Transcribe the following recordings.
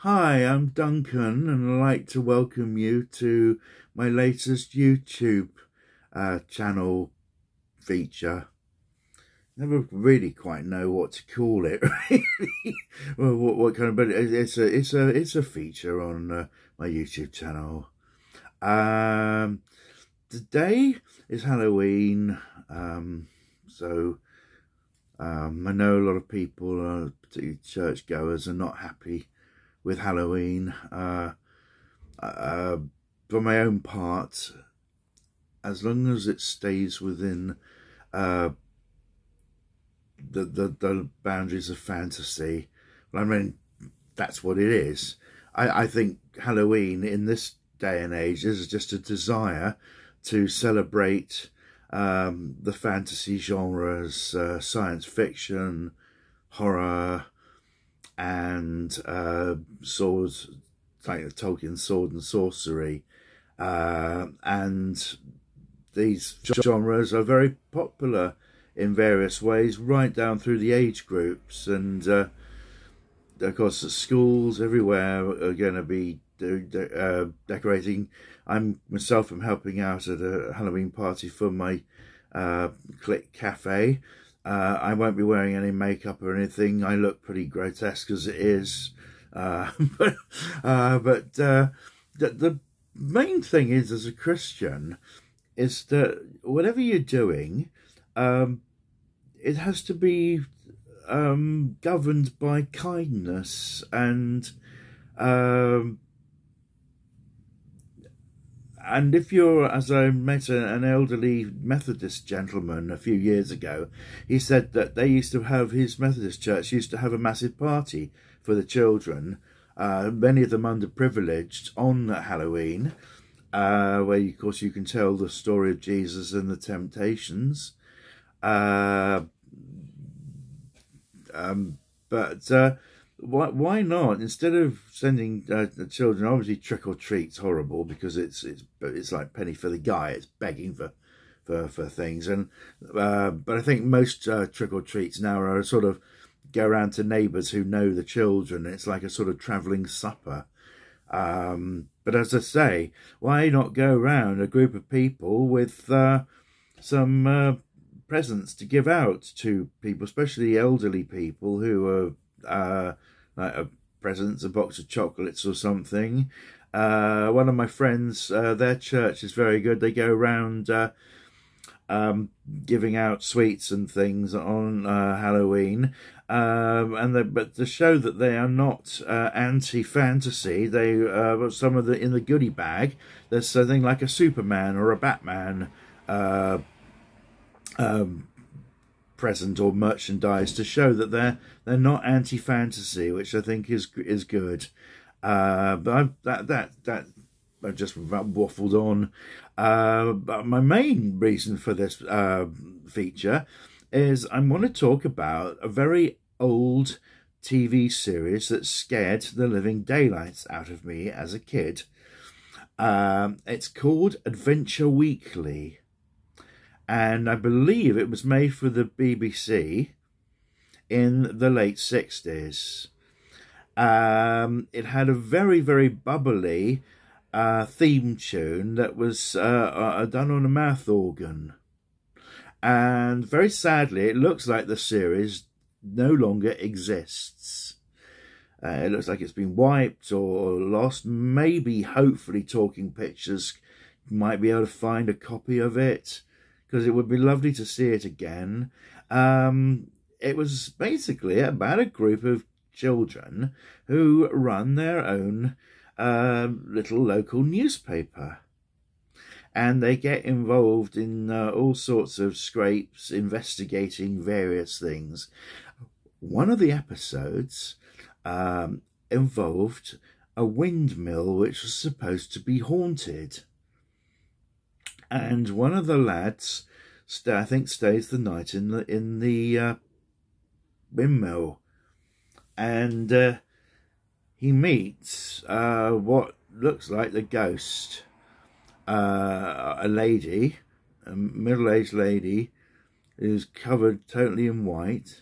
Hi, I'm Duncan, and I'd like to welcome you to my latest YouTube channel feature. Never really quite know what to call it, really. Well, what kind of, but it's a feature on my YouTube channel. Today is Halloween, so I know a lot of people, particularly churchgoers, are not happy with Halloween. For my own part, as long as it stays within the boundaries of fantasy, I mean, that's what it is. I think Halloween in this day and age is just a desire to celebrate the fantasy genres, science fiction, horror, and swords, like Tolkien's sword and sorcery, and these genres are very popular in various ways right down through the age groups, and of course the schools everywhere are going to be decorating. I'm helping out at a Halloween party for my Click Cafe. I won't be wearing any makeup or anything. I look pretty grotesque as it is. But the main thing is, as a Christian, is that whatever you're doing, it has to be governed by kindness and if you're, as I met an elderly Methodist gentleman a few years ago, he said that they used to have, his Methodist church used to have a massive party for the children, many of them underprivileged, on Halloween, where of course you can tell the story of Jesus and the temptations. Why not, instead of sending the children, obviously trick or treat's horrible because it's like penny for the guy, it's begging for things, and but I think most trick or treats now are sort of go around to neighbours who know the children. It's like a sort of travelling supper. But as I say, why not go around a group of people with some presents to give out to people, especially elderly people who are like presents, a box of chocolates or something. One of my friends, their church is very good. They go around giving out sweets and things on Halloween, but to show that they are not anti-fantasy, they some of the in the goodie bag there's something like a Superman or a Batman present or merchandise to show that they're not anti-fantasy, which I think is good. But I just waffled on. But my main reason for this feature is I want to talk about a very old TV series that scared the living daylights out of me as a kid. It's called Adventure Weekly, and I believe it was made for the BBC in the late 60s. It had a very, very bubbly theme tune that was done on a mouth organ. And very sadly, it looks like the series no longer exists. It looks like it's been wiped or lost. Maybe, hopefully, Talking Pictures might be able to find a copy of it, because it would be lovely to see it again. It was basically about a group of children who run their own little local newspaper, and they get involved in all sorts of scrapes, investigating various things. One of the episodes involved a windmill which was supposed to be haunted. And one of the lads, I think, stays the night in the windmill, and he meets what looks like the ghost, a lady, a middle-aged lady, who's covered totally in white,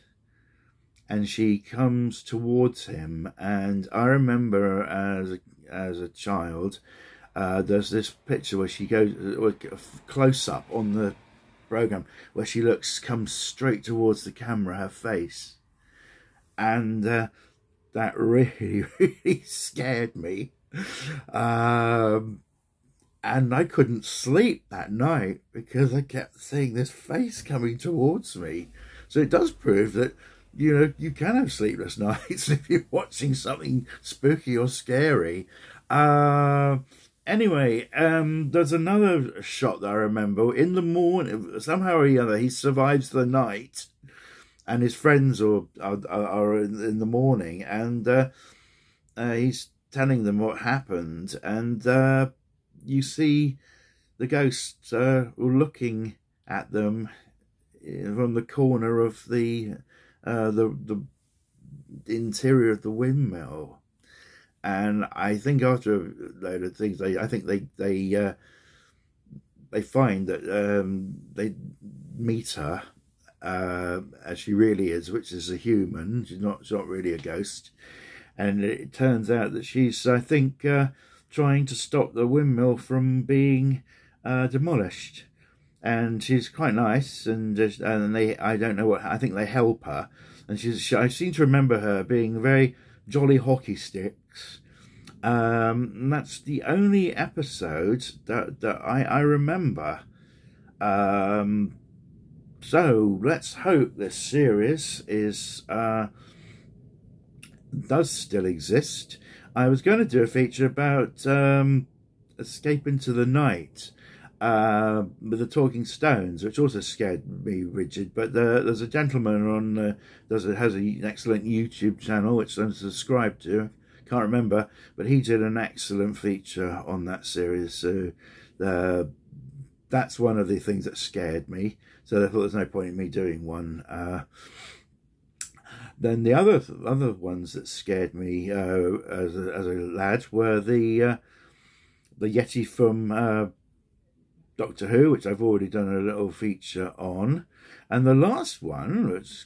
and she comes towards him. And I remember as a child, there's this picture where she goes close up on the program where she comes straight towards the camera, her face, and that really really scared me, and I couldn't sleep that night because I kept seeing this face coming towards me. So it does prove that, you know, you can have sleepless nights if you're watching something spooky or scary. Anyway, there's another shot that I remember. In the morning, somehow or other, he survives the night, and his friends are in the morning, and he's telling them what happened, and you see the ghosts looking at them from the corner of the interior of the windmill. And I think after a load of things, I think they find that they meet her as she really is, which is a human. She's not really a ghost. And it turns out that she's, I think, trying to stop the windmill from being demolished. And she's quite nice, and I don't know what, I think they help her. And I seem to remember her being very jolly hockey sticks. And that's the only episode that I remember. So let's hope this series does still exist. I was going to do a feature about Escape into the Night with the Talking Stones, which also scared me rigid. But there's a gentleman on has an excellent YouTube channel which I'm subscribed to. Can't remember, but he did an excellent feature on that series. So that's one of the things that scared me. So I thought there's no point in me doing one. Then the other ones that scared me as a lad were the Yeti from Doctor Who, which I've already done a little feature on, and the last one was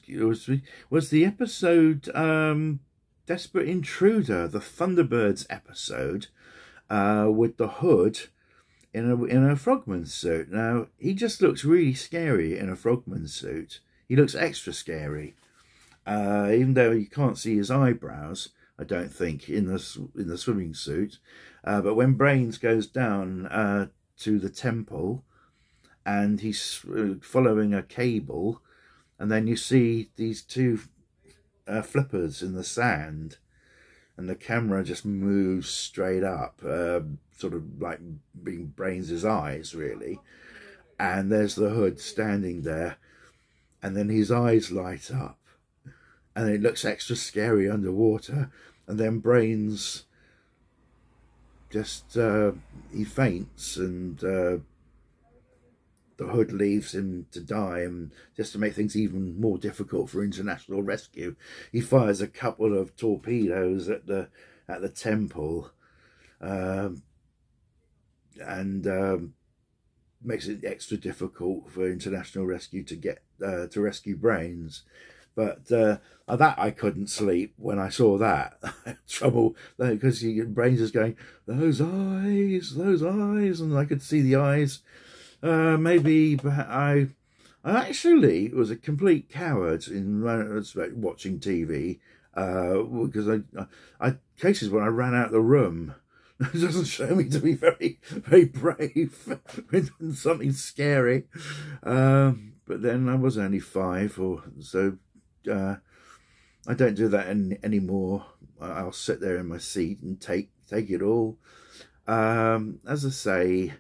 the episode Desperate Intruder, the Thunderbirds episode, with the Hood in a frogman suit. Now he just looks really scary in a frogman suit. He looks extra scary. Even though you can't see his eyebrows, I don't think, in the swimming suit. But when Brains goes down to the temple, and he's following a cable, and then you see these two flippers in the sand, and the camera just moves straight up, sort of like being Brains' eyes, really. And there's the Hood standing there, and then his eyes light up. And it looks extra scary underwater. And then Brains just, he faints, and the Hood leaves him to die. And just to make things even more difficult for international rescue, he fires a couple of torpedoes at the temple, and makes it extra difficult for international rescue to get to rescue Brains. But that I couldn't sleep when I saw that. Trouble, because Brains is going, those eyes, and I could see the eyes. Maybe I actually was a complete coward in watching TV, because I cases when I ran out of the room. It doesn't show me to be very, very brave when something scary. But then I was only 5, or so. I don't do that anymore. I'll sit there in my seat and take it all. As I say,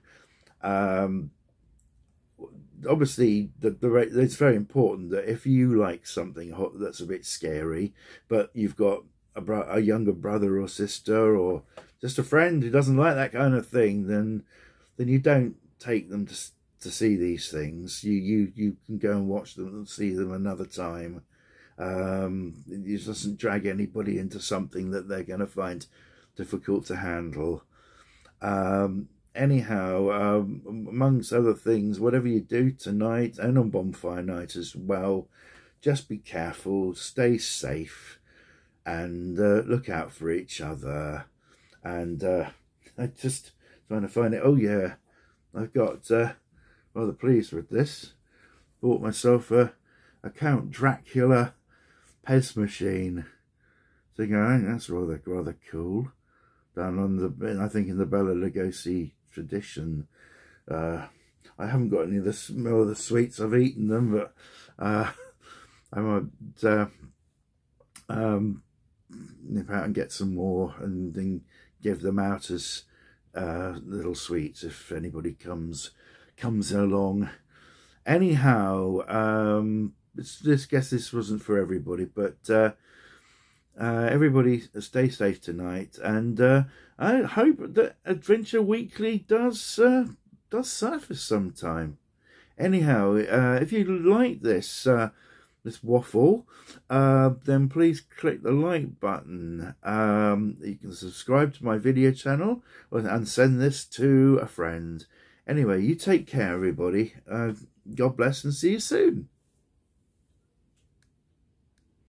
obviously it's very important that if you like something that's a bit scary, but you've got a younger brother or sister, or just a friend who doesn't like that kind of thing, then you don't take them to see these things. You can go and watch them and see them another time. It doesn't drag anybody into something that they're going to find difficult to handle. Anyhow, amongst other things, whatever you do tonight and on bonfire night as well, just be careful, stay safe, and look out for each other. And I just trying to find it. Oh yeah, I've got rather pleased with this. Bought myself a Count Dracula Pez machine. Thinking, I think that's rather cool. Down on the, I think in the Bela Lugosi tradition. I haven't got any of the sweets. I've eaten them, but I might nip out and get some more and then give them out as little sweets if anybody comes along. Anyhow, guess this wasn't for everybody, but everybody stay safe tonight, and I hope that Adventure Weekly does surface sometime. Anyhow, if you like this this waffle, then please click the like button. You can subscribe to my video channel and send this to a friend. Anyway, you take care, everybody. God bless and see you soon.